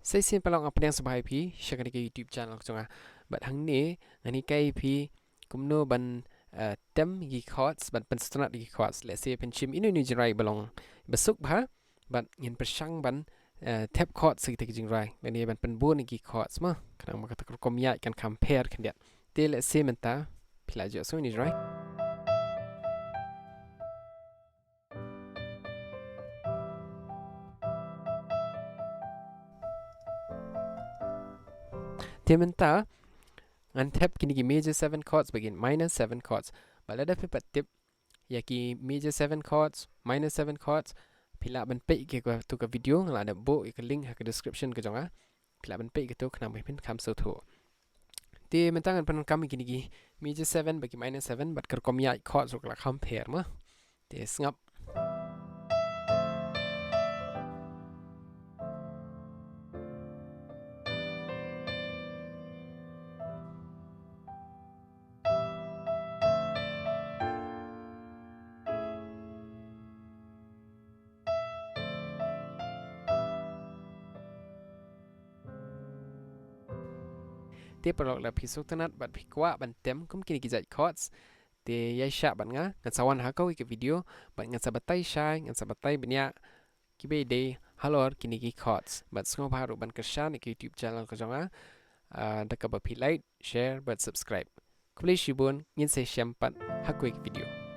Saya xin palong apa yang sebagai pi share ke YouTube channel ko but hang ni ngani kai pi kumno ban tem gi chords ban pen strat gi chords let's say pen chim inu ni jingrwai balong besuk ba but ngin persang ban tap chords gi te jingrwai ban ni ban pen bon gi chords ma kadang ma kata kom ya kan compare kan dia te let's say menta pila jo so ni jingrwai te menta ngan tap kini gi major 7 chords begin minor 7 chords balada pe pat tip yaki major 7 chords minor 7 chords pila ban pe ke ko tu ka video la da bo ke link ha ke description ke jonga pila ban pe ke tu khna mai pin kam so thu te mentangan pan kam kini gi major 7 bagi minor 7 bat ker kom ya chords la compare ma te ngap te perok la pisuk tanat bat pikwa ban tem kum kini gi jai chords te yai sha ban nga ngan sawan ha ko ke video bat ngan sabatai shai ngan sabatai benya kibe de halor kini gi chords bat ngop haru ban kershan ke YouTube channel ko jonga da ka ba like share but subscribe kubli shibun ngin se syampat ha ko video